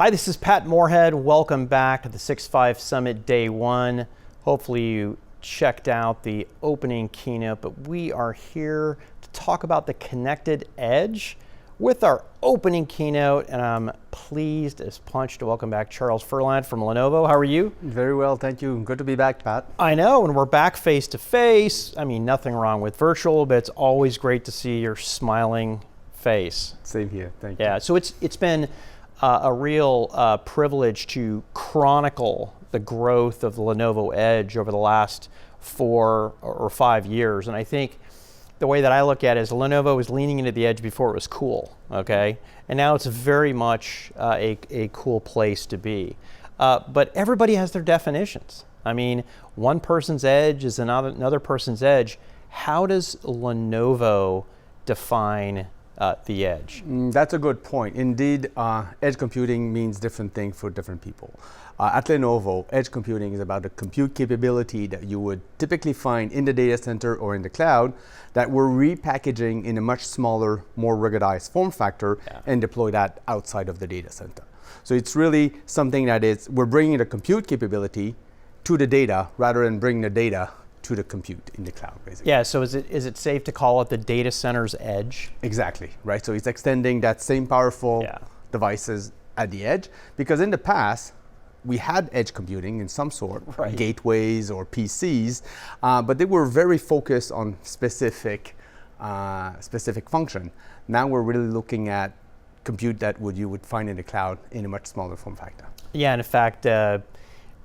Hi, this is Pat Moorhead. Welcome back to the 6.5 Summit Day 1. Hopefully you checked out the opening keynote, but we are here to talk about the connected edge with our opening keynote, and I'm pleased as punch to welcome back Charles Furlan from Lenovo. How are you? Very well, thank you. Good to be back, Pat. I know, and we're back face to face. I mean, nothing wrong with virtual, but it's always great to see your smiling face. Same here, thank you. Yeah, so it's been a real privilege to chronicle the growth of the Lenovo Edge over the last 4 or 5 years. And I think the way that I look at it is Lenovo was leaning into the edge before it was cool, okay? And now it's very much a cool place to be. But everybody has their definitions. I mean, one person's edge is another person's edge. How does Lenovo define the edge? That's a good point. Indeed, edge computing means different things for different people. At Lenovo, edge computing is about the compute capability that you would typically find in the data center or in the cloud that we're repackaging in a much smaller, more ruggedized form factor and deploy that outside of the data center. So it's really something that we're bringing the compute capability to the data rather than bringing the data to the compute in the cloud, basically. Yeah, so is it safe to call it the data center's edge? Exactly, right? So it's extending that same powerful devices at the edge, because in the past, we had edge computing in some sort, gateways or PCs, but they were very focused on specific function. Now we're really looking at compute that you would find in the cloud in a much smaller form factor. Yeah, and in fact,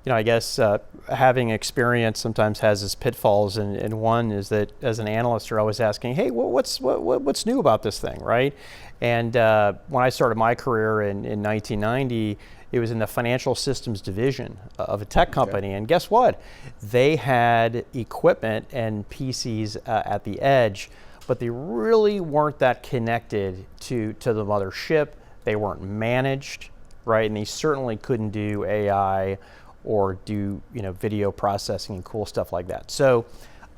I guess having experience sometimes has its pitfalls, and one is that as an analyst, you're always asking, hey, what's new about this thing, right? And when I started my career in 1990, it was in the financial systems division of a tech company, and guess what? They had equipment and PCs at the edge, but they really weren't that connected to the mothership. They weren't managed, right? And they certainly couldn't do AI or do video processing and cool stuff like that. So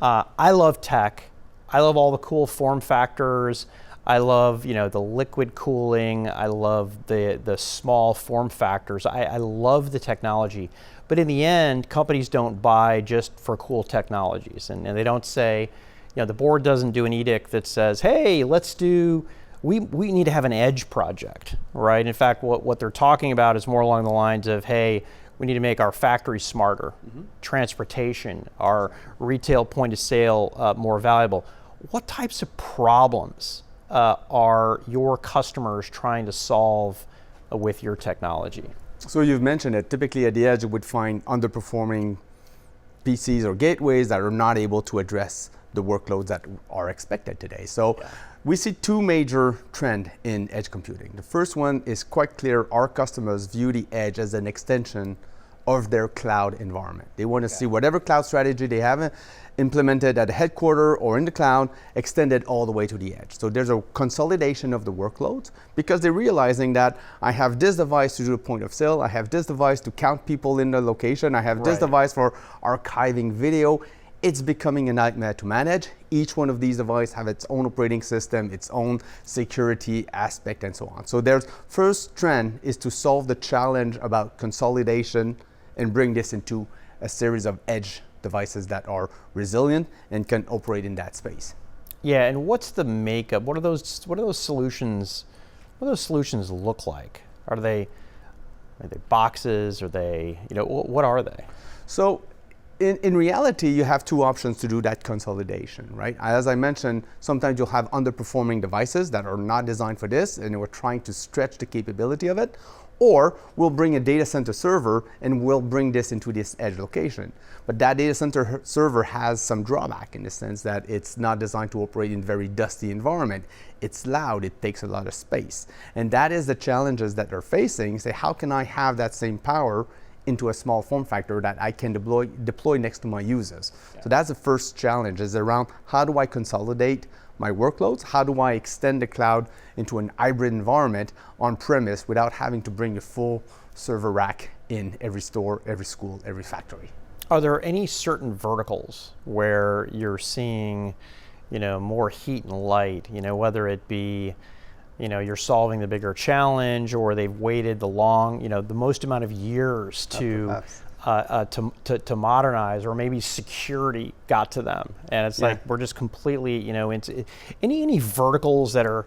I love tech. I love all the cool form factors. I love the liquid cooling. I love the small form factors. I love the technology. But in the end, companies don't buy just for cool technologies, and they don't say, the board doesn't do an edict that says, hey, we need to have an edge project, right? In fact, what they're talking about is more along the lines of, hey, we need to make our factories smarter, transportation, our retail point of sale more valuable. What types of problems are your customers trying to solve with your technology? So you've mentioned it. Typically at the edge, you would find underperforming PCs or gateways that are not able to address the workloads that are expected today. So we see two major trends in edge computing. The first one is quite clear. Our customers view the edge as an extension of their cloud environment. They want to see whatever cloud strategy they have implemented at the headquarters or in the cloud, extended all the way to the edge. So there's a consolidation of the workloads because they're realizing that I have this device to do the point of sale, I have this device to count people in the location, I have this device for archiving video. It's becoming a nightmare to manage. Each one of these devices have its own operating system, its own security aspect, and so on. So their first trend is to solve the challenge about consolidation and bring this into a series of edge devices that are resilient and can operate in that space. Yeah, and what's the makeup? What are those solutions? What do those solutions look like? Are they boxes? Are they what are they? So in reality, you have two options to do that consolidation, right? As I mentioned, sometimes you'll have underperforming devices that are not designed for this, and we're trying to stretch the capability of it. Or we'll bring a data center server and we'll bring this into this edge location. But that data center server has some drawback in the sense that it's not designed to operate in very dusty environment. It's loud, it takes a lot of space. And that is the challenges that they're facing. Say, how can I have that same power into a small form factor that I can deploy next to my users? So that's the first challenge, is around how do I consolidate my workloads? How do I extend the cloud into an hybrid environment on premise without having to bring a full server rack in every store, every school, every factory? Are there any certain verticals where you're seeing, more heat and light, whether it be you're solving the bigger challenge, or they've waited the most amount of years to modernize, or maybe security got to them, and it's like we're just completely into any verticals that are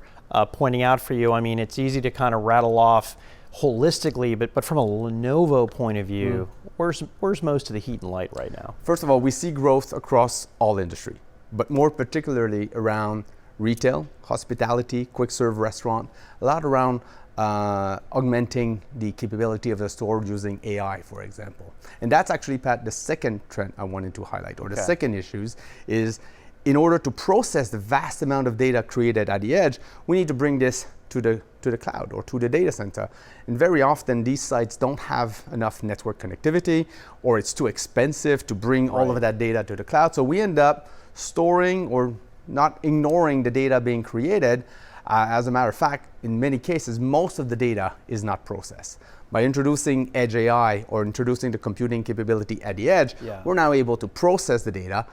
pointing out for you. I mean, it's easy to kind of rattle off holistically, but from a Lenovo point of view, where's most of the heat and light right now? First of all, we see growth across all industry, but more particularly around retail, hospitality, quick serve restaurant, a lot around augmenting the capability of the store using AI, for example. And that's actually, Pat, the second trend I wanted to highlight, or the second issues is, in order to process the vast amount of data created at the edge, we need to bring this to the cloud or to the data center. And very often these sites don't have enough network connectivity, or it's too expensive to bring all of that data to the cloud. So we end up storing or not ignoring the data being created. As a matter of fact, in many cases, most of the data is not processed. By introducing Edge AI or introducing the computing capability at the edge, we're now able to process the data,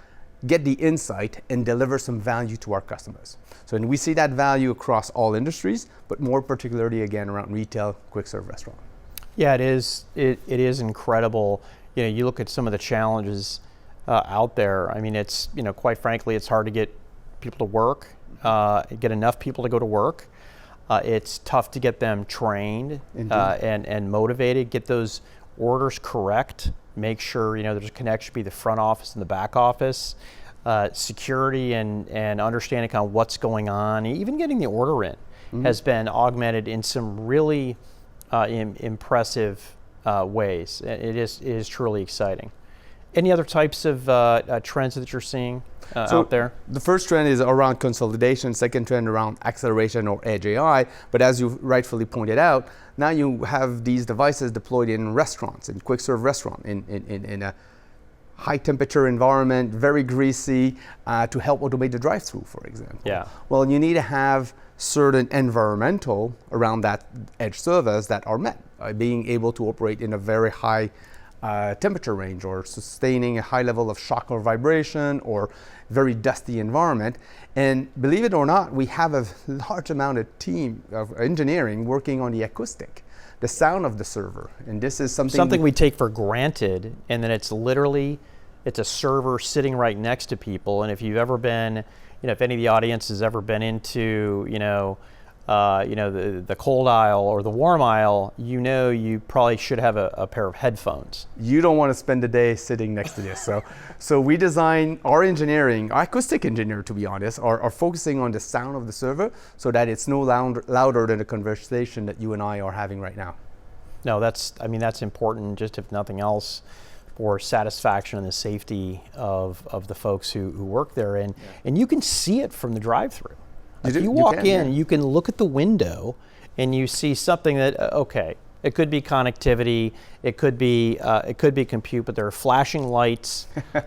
get the insight, and deliver some value to our customers. So and we see that value across all industries, but more particularly, again, around retail, quick serve restaurant. Yeah, it is. It is incredible. You look at some of the challenges out there. I mean, it's quite frankly, it's hard to get people to work, get enough people to go to work. It's tough to get them trained and motivated, get those orders correct, make sure there's a connection between the front office and the back office, security and understanding kind of what's going on. Even getting the order in has been augmented in some really impressive ways. It is truly exciting. Any other types of trends that you're seeing out there? The first trend is around consolidation, second trend around acceleration or Edge AI. But as you rightfully pointed out, now you have these devices deployed in restaurants, in quick serve restaurant, in a high temperature environment, very greasy, to help automate the drive-through, for example. Yeah. Well, you need to have certain environmental around that edge service that are met, being able to operate in a very high temperature range, or sustaining a high level of shock or vibration, or very dusty environment. And believe it or not, we have a large amount of team of engineering working on the acoustic, the sound of the server. And this is something we take for granted, and then it's a server sitting right next to people. And if you've ever been, if any of the audience has ever been into, the cold aisle or the warm aisle, you probably should have a pair of headphones. You don't want to spend the day sitting next to this. So we design our engineering, our acoustic engineer, to be honest, are focusing on the sound of the server so that it's no louder than the conversation that you and I are having right now. No, that's important, just if nothing else, for satisfaction and the safety of the folks who work there. And you can see it from the drive-through. If you walk in, you can look at the window and you see something that, it could be connectivity, it could be compute, but there are flashing lights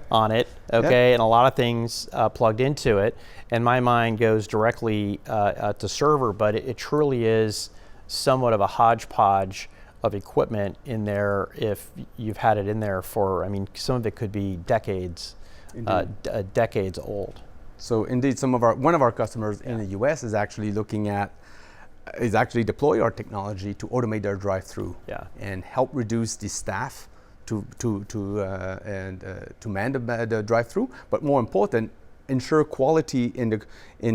on it, and a lot of things plugged into it. And my mind goes directly to server, but it truly is somewhat of a hodgepodge of equipment in there. If you've had it in there for, some of it could be decades old. So indeed, one of our customers in the U.S. is actually deploy our technology to automate their drive-through and help reduce the staff to man the drive-through, but more important, ensure quality in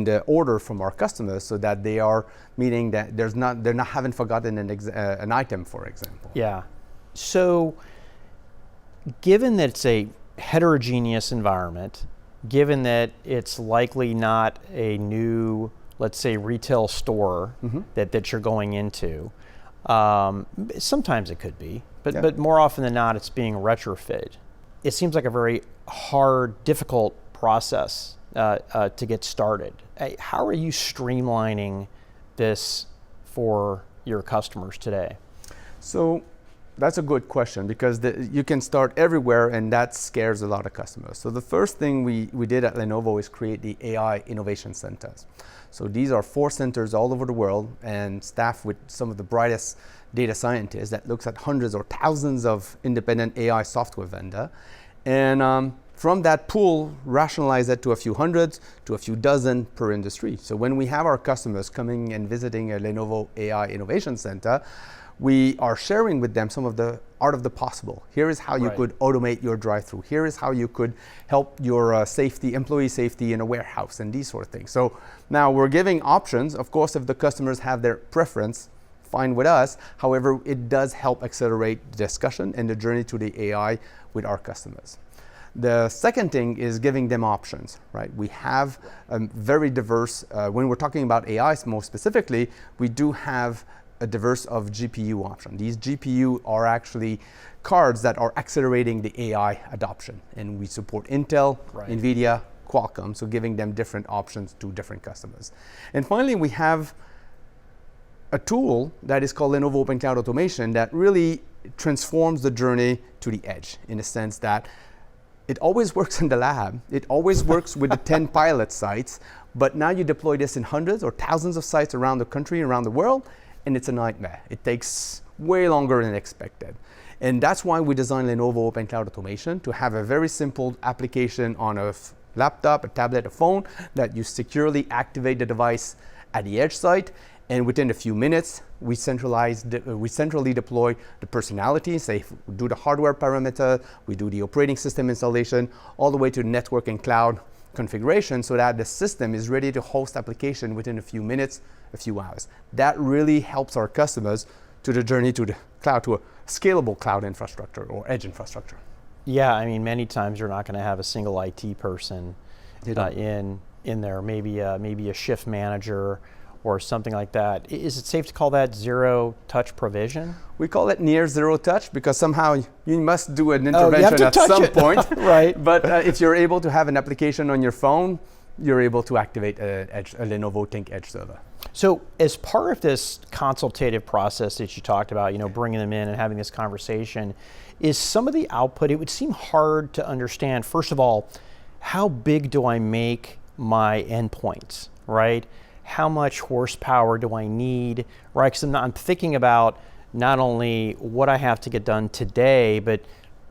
the order from our customers, so that they are meaning that they're not haven't forgotten an item, for example. Yeah. So, given that it's a heterogeneous environment, given that it's likely not a new, let's say, retail store that you're going into, sometimes it could be, but more often than not, it's being retrofitted. It seems like a very hard, difficult process to get started. How are you streamlining this for your customers today? So that's a good question, because you can start everywhere, and that scares a lot of customers. So the first thing we did at Lenovo is create the AI Innovation Centers. So these are 4 centers all over the world, and staffed with some of the brightest data scientists that looks at hundreds or thousands of independent AI software vendors. And from that pool, rationalize that to a few hundreds, to a few dozen per industry. So when we have our customers coming and visiting a Lenovo AI Innovation Center, we are sharing with them some of the art of the possible. Here is how you could automate your drive-through. Here is how you could help your employee safety in a warehouse and these sort of things. So now we're giving options. Of course, if the customers have their preference, fine with us. However, it does help accelerate the discussion and the journey to the AI with our customers. The second thing is giving them options, right? We have very diverse, when we're talking about AI more specifically, we do have a diverse of GPU option. These GPU are actually cards that are accelerating the AI adoption. And we support Intel, NVIDIA, Qualcomm, so giving them different options to different customers. And finally, we have a tool that is called Lenovo Open Cloud Automation that really transforms the journey to the edge in the sense that it always works in the lab. It always works with the 10 pilot sites, but now you deploy this in hundreds or thousands of sites around the country, around the world, and it's a nightmare. It takes way longer than expected. And that's why we designed Lenovo Open Cloud Automation to have a very simple application on a laptop, a tablet, a phone that you securely activate the device at the edge site. And within a few minutes, we centrally deploy the personality, say, do the hardware parameter, we do the operating system installation, all the way to the network and cloud configuration so that the system is ready to host application within a few minutes, a few hours. That really helps our customers to the journey to the cloud, to a scalable cloud infrastructure or edge infrastructure. Yeah, I mean, many times you're not going to have a single IT person in there, maybe a shift manager or something like that. Is it safe to call that zero touch provision? We call it near zero touch because somehow you must do an intervention at some point. Right. But if you're able to have an application on your phone, you're able to activate a Lenovo Think Edge server. So as part of this consultative process that you talked about, bringing them in and having this conversation, is some of the output, it would seem hard to understand, first of all, how big do I make my endpoints, right? How much horsepower do I need, right? Because I'm thinking about not only what I have to get done today, but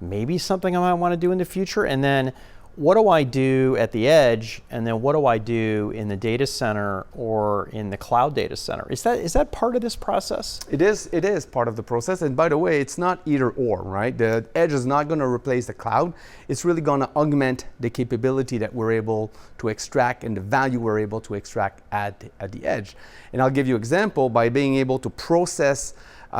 maybe something I might want to do in the future. And then what do I do at the edge? And then what do I do in the data center or in the cloud data center? Is that part of this process? It is part of the process. And by the way, it's not either or, right? The edge is not going to replace the cloud. It's really going to augment the capability that we're able to extract and the value we're able to extract at the edge. And I'll give you an example by being able to process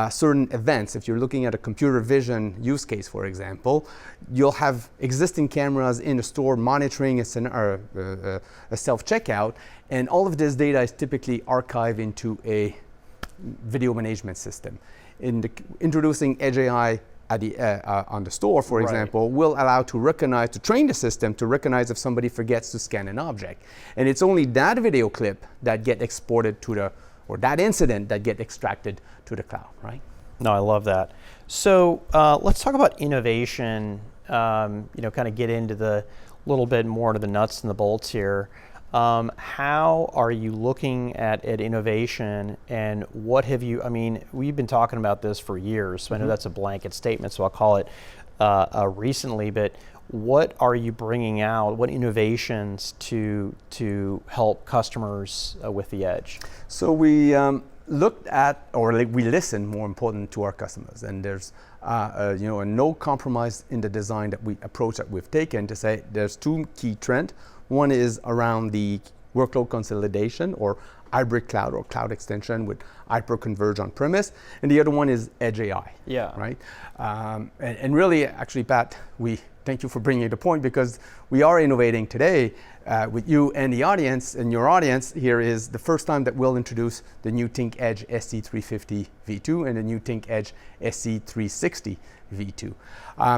certain events. If you're looking at a computer vision use case, for example, you'll have existing cameras in the store monitoring a self-checkout, and all of this data is typically archived into a video management system. Introducing Edge AI on the store, for example, will allow to train the system to recognize if somebody forgets to scan an object. And it's only that video clip that get exported or that incident that get extracted to the cloud, right? No, I love that. So let's talk about innovation, kind of get into the little bit more to the nuts and the bolts here. How are you looking at innovation, and what have you, we've been talking about this for years, so I know that's a blanket statement, so I'll call it recently, but what are you bringing out, what innovations to help customers with the edge? So we looked at, we listen, more important, to our customers, and there's a no compromise in the design approach that we've taken to say there's two key trends. One is around the workload consolidation or hybrid cloud or cloud extension with hyper-converge on-premise, and the other one is Edge AI. Yeah. Right. And really, actually, Pat, we thank you for bringing the point because we are innovating today with you and the audience, and your audience here is the first time that we'll introduce the new Think Edge SC350 V2 and the new Think Edge SC360 V2.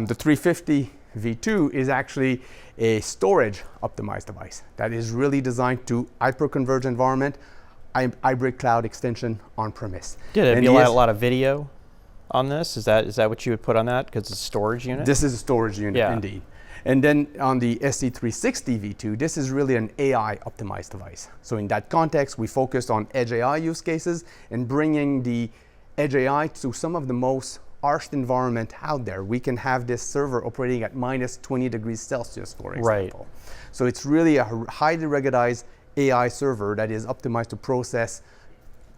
The 350 V2 is actually a storage optimized device that is really designed to hyper-converge environment, hybrid cloud extension on-premise. Did it be a lot of video on this? Is that what you would put on that because it's a storage unit? This is a storage unit, indeed. And then on the SC360 V2, this is really an AI optimized device. So in that context, we focused on Edge AI use cases and bringing the Edge AI to some of the most harsh environment out there. We can have this server operating at minus 20 degrees Celsius, for example. Right. So it's really a highly ruggedized AI server that is optimized to process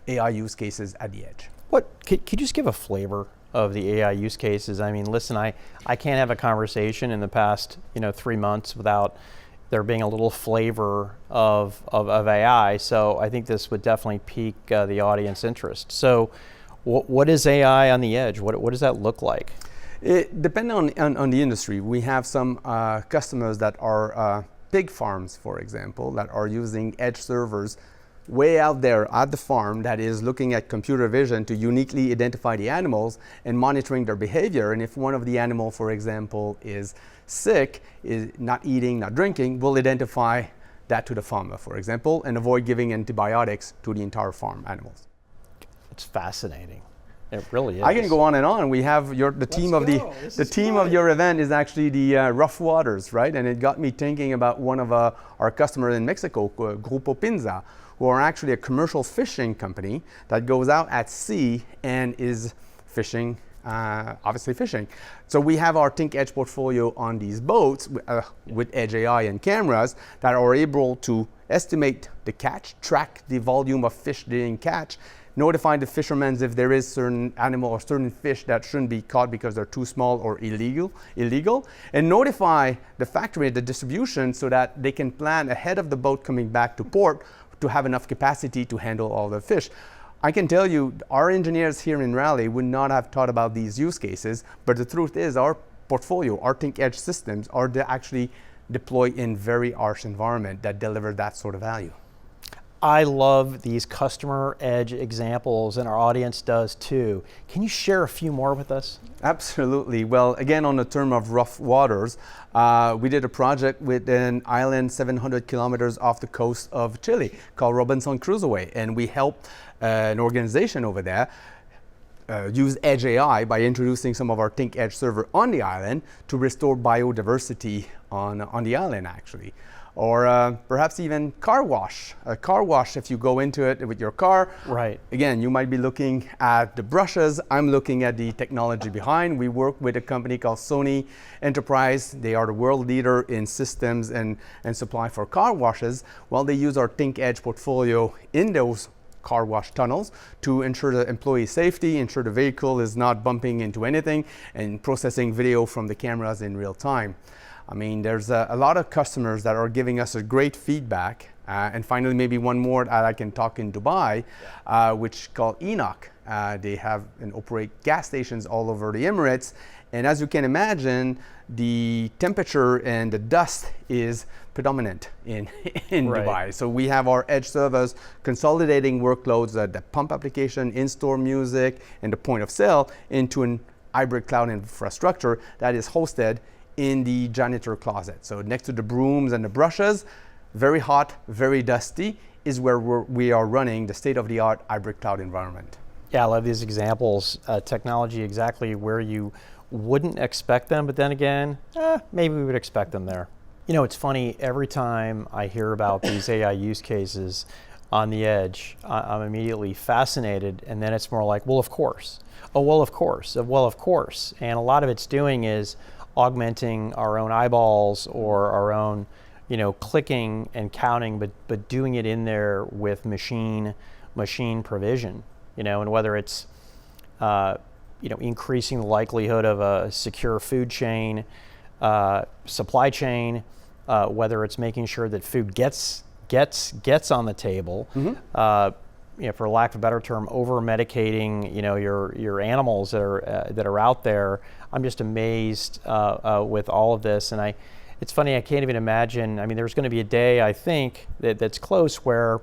AI use cases at the edge. Could you just give a flavor of the AI use cases? I mean, listen, I can't have a conversation in the past 3 months without there being a little flavor of AI. So I think this would definitely pique the audience interest. So what is AI on the edge? What does that look like? It depends on the industry. We have some customers that are pig farms, for example, that are using edge servers way out there at the farm that is looking at computer vision to uniquely identify the animals and monitoring their behavior. And if one of the animals, for example, is sick, is not eating, not drinking, we'll identify that to the farmer, for example, and avoid giving antibiotics to the entire farm animals. It's fascinating. It really is. I can go on and on. We have the team of your event is actually the Rough Waters, right? And it got me thinking about one of our customers in Mexico, Grupo Pinza, who are actually a commercial fishing company that goes out at sea and is fishing, obviously fishing. So we have our Think Edge portfolio on these boats with Edge AI and cameras that are able to estimate the catch, track the volume of fish they didn't catch, notify the fishermen if there is certain animal or certain fish that shouldn't be caught because they're too small or illegal, and notify the factory, the distribution, so that they can plan ahead of the boat coming back to port to have enough capacity to handle all the fish. I can tell you, our engineers here in Raleigh would not have thought about these use cases, but the truth is our portfolio, our Think Edge systems are actually deployed in very harsh environment that deliver that sort of value. I love these customer edge examples, and our audience does too. Can you share a few more with us? Absolutely. Well, again, on the term of rough waters, we did a project with an island 700 kilometers off the coast of Chile called Robinson Crusoe, and we helped an organization over there use Edge AI by introducing some of our Think Edge server on the island to restore biodiversity on the island, actually. Or perhaps even car wash. A car wash, if you go into it with your car, right. Again, you might be looking at the brushes. I'm looking at the technology behind. We work with a company called Sony Enterprise. They are the world leader in systems and supply for car washes. Well, they use our Think Edge portfolio in those car wash tunnels to ensure the employee safety, ensure the vehicle is not bumping into anything, and processing video from the cameras in real time. I mean, there's a lot of customers that are giving us a great feedback. And finally, maybe one more that I can talk in Dubai, which called Enoch. They have and operate gas stations all over the Emirates. And as you can imagine, the temperature and the dust is predominant in right. Dubai. So we have our edge servers consolidating workloads, the pump application, in-store music, and the point of sale into an hybrid cloud infrastructure that is hosted in the janitor closet. So next to the brooms and the brushes, very hot, very dusty, is where we are running the state-of-the-art hybrid cloud environment. Yeah, I love these examples. Technology exactly where you wouldn't expect them, but then again, maybe we would expect them there. You know, it's funny, every time I hear about these AI use cases on the edge, I'm immediately fascinated, and then it's more like, well, of course. Oh, well, of course. Well, of course. And a lot of it's doing is augmenting our own eyeballs or our own, clicking and counting, but doing it in there with machine provision, and whether it's, increasing the likelihood of a secure food chain, supply chain, whether it's making sure that food gets on the table, for lack of a better term, over medicating, your animals that are out there. I'm just amazed with all of this, and it's funny. I can't even imagine. I mean, there's going to be a day, I think, that's close where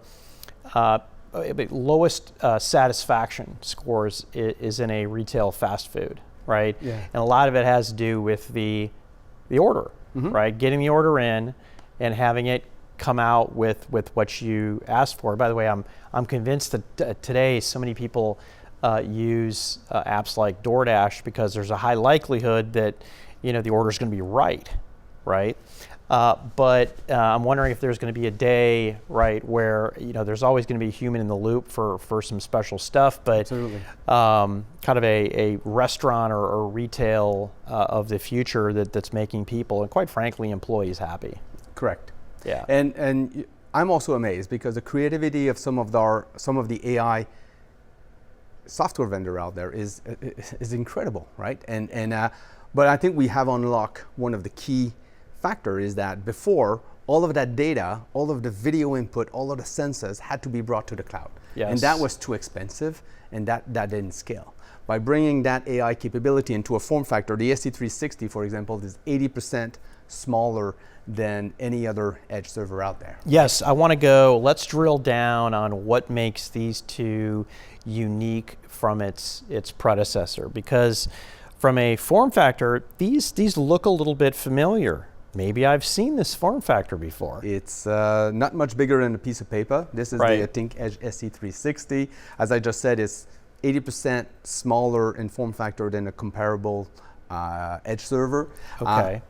lowest satisfaction scores is in a retail fast food, right? Yeah. And a lot of it has to do with the order, right? Getting the order in and having it come out with what you asked for. By the way, I'm convinced that today so many people use apps like DoorDash because there's a high likelihood that the order is going to be right. But I'm wondering if there's going to be a day, right, where there's always going to be a human in the loop for some special stuff, but Absolutely. Kind of a restaurant or retail of the future that's making people and quite frankly employees happy. Correct. Yeah. And I'm also amazed because the creativity of some of the AI software vendor out there is incredible, right? But I think we have unlocked one of the key factor is that before, all of that data, all of the video input, all of the sensors had to be brought to the cloud. Yes. And that was too expensive, and that didn't scale. By bringing that AI capability into a form factor, the SC360, for example, is 80% smaller than any other edge server out there. Yes, I want to go, let's drill down on what makes these two unique from its predecessor, because from a form factor, these look a little bit familiar. Maybe I've seen this form factor before. It's not much bigger than a piece of paper. This is right. the ThinkEdge SC360. As I just said, it's 80% smaller in form factor than a comparable edge server. Okay.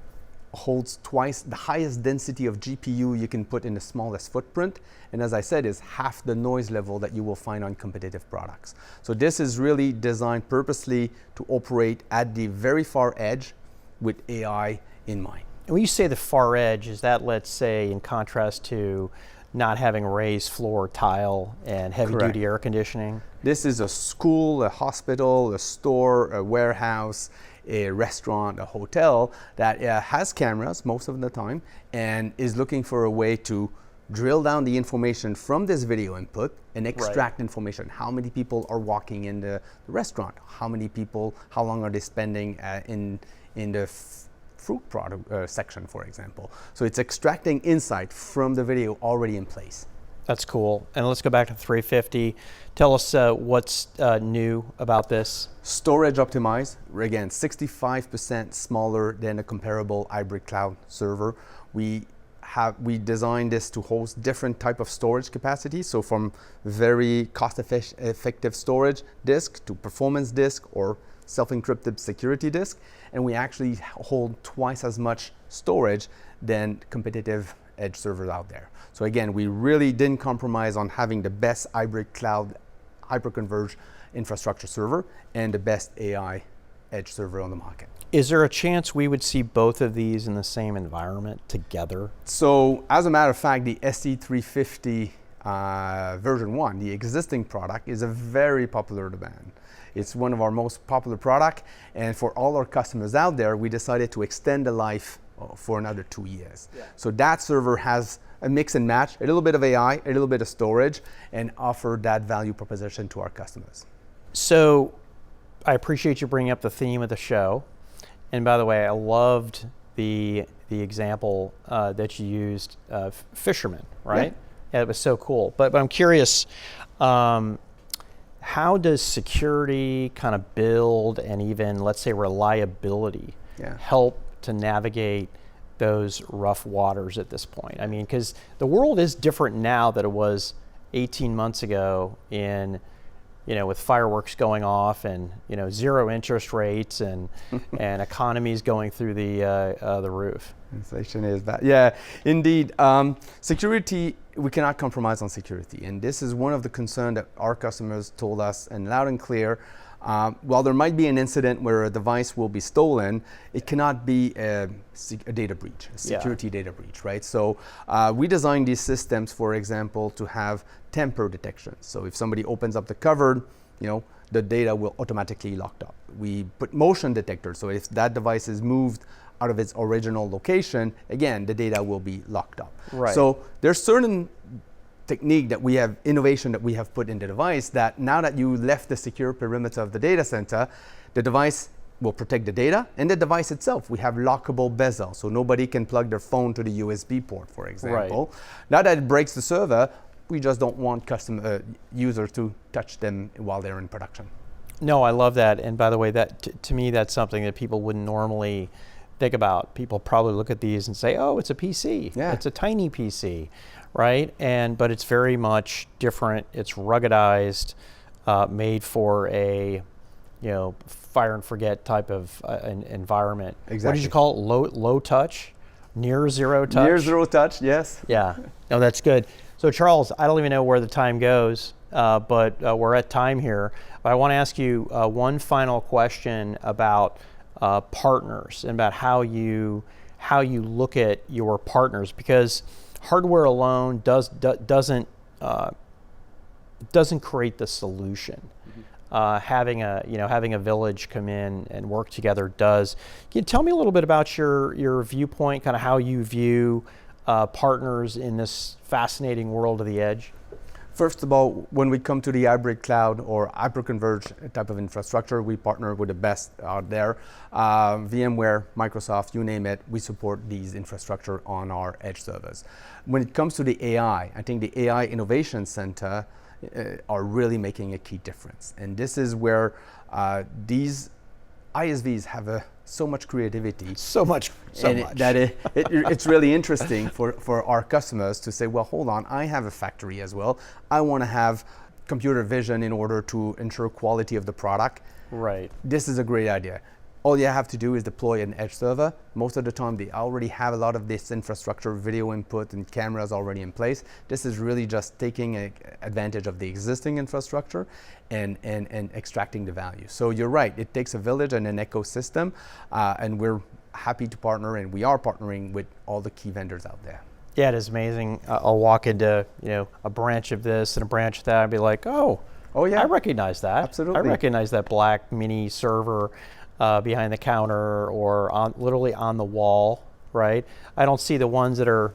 Holds twice the highest density of GPU you can put in the smallest footprint. And as I said, is half the noise level that you will find on competitive products. So this is really designed purposely to operate at the very far edge with AI in mind. And when you say the far edge, is that, let's say, in contrast to not having raised floor tile and heavy-duty air conditioning? This is a school, a hospital, a store, a warehouse, a restaurant, a hotel that has cameras most of the time and is looking for a way to drill down the information from this video input and extract information. How many people are walking in the restaurant? How many people, how long are they spending in the fruit product section, for example. So it's extracting insight from the video already in place. That's cool. And let's go back to 350. Tell us what's new about this. Storage optimized, again, 65% smaller than a comparable hybrid cloud server. We designed this to host different type of storage capacity. So from very cost-effective storage disk to performance disk or self-encrypted security disk, and we actually hold twice as much storage than competitive edge servers out there. So again, we really didn't compromise on having the best hybrid cloud hyperconverged infrastructure server and the best AI edge server on the market. Is there a chance we would see both of these in the same environment together? So as a matter of fact, the SC350 version 1, the existing product, is a very popular demand. It's one of our most popular product, and for all our customers out there, we decided to extend the life for another 2 years. Yeah. So that server has a mix and match, a little bit of AI, a little bit of storage, and offer that value proposition to our customers. So I appreciate you bringing up the theme of the show. And by the way, I loved the example that you used of fishermen, right? Yeah, it was so cool. But I'm curious, how does security kind of build and even, let's say, reliability help to navigate those rough waters at this point? I mean, because the world is different now than it was 18 months ago with fireworks going off and, zero interest rates and economies going through the roof. Inflation is bad. Yeah, indeed. Security, we cannot compromise on security. And this is one of the concerns that our customers told us, and loud and clear. While there might be an incident where a device will be stolen, it cannot be a data breach, a security data breach, right? So we designed these systems, for example, to have tamper detection. So if somebody opens up the cupboard, the data will automatically locked up. We put motion detectors, so if that device is moved out of its original location, again, the data will be locked up. Right. So there's certain technique that we have, innovation that we have put in the device, that now that you left the secure perimeter of the data center, the device will protect the data, and the device itself, we have lockable bezel, so nobody can plug their phone to the USB port, for example. Right. Now that it breaks the server, we just don't want customer users to touch them while they're in production. No, I love that. And by the way, that to me, that's something that people wouldn't normally think about. People probably look at these and say, oh, it's a PC. Yeah. It's a tiny PC, right? But it's very much different. It's ruggedized, made for a fire and forget type of environment. Exactly. What did you call it? Low touch, Near zero touch? Near zero touch, yes. Yeah, no, that's good. So Charles, I don't even know where the time goes, but we're at time here. But I want to ask you one final question about partners and about how you look at your partners, because hardware alone doesn't create the solution. Having a village come in and work together does. Can you tell me a little bit about your viewpoint, kind of how you view partners in this fascinating world of the edge? First of all, when we come to the hybrid cloud or hyperconverged type of infrastructure, we partner with the best out there. VMware, Microsoft, you name it, we support these infrastructure on our edge servers. When it comes to the AI, I think the AI Innovation Center are really making a key difference. And this is where these ISVs have so much creativity. So much. That it's really interesting for our customers to say, well, hold on, I have a factory as well. I want to have computer vision in order to ensure quality of the product. Right. This is a great idea. All you have to do is deploy an edge server. Most of the time, they already have a lot of this infrastructure, video input and cameras already in place. This is really just taking advantage of the existing infrastructure and extracting the value. So you're right, it takes a village and an ecosystem, and we're happy to partner, and we are partnering with all the key vendors out there. Yeah, it is amazing. I'll walk into a branch of this and a branch of that and be like, oh yeah, I recognize that. Absolutely. I recognize that black mini server behind the counter or literally on the wall, right? I don't see the ones that are,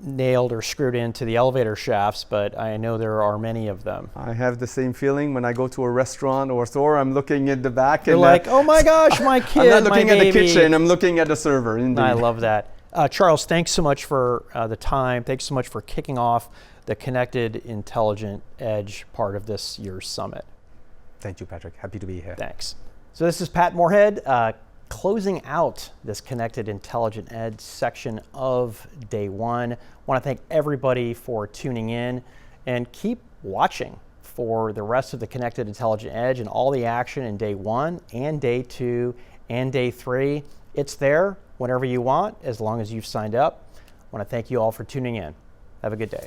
nailed or screwed into the elevator shafts, but I know there are many of them. I have the same feeling when I go to a restaurant or store. I'm looking at the back. You're and like, oh my gosh, my kid, I'm not looking my at baby. the kitchen. I'm looking at the server. Indeed. I love that. Charles, thanks so much for the time. Thanks so much for kicking off the Connected Intelligent Edge part of this year's summit. Thank you, Patrick. Happy to be here. Thanks. So this is Pat Moorhead closing out this Connected Intelligent Edge section of day one. I want to thank everybody for tuning in, and keep watching for the rest of the Connected Intelligent Edge and all the action in day one and day two and day three. It's there whenever you want, as long as you've signed up. I want to thank you all for tuning in. Have a good day.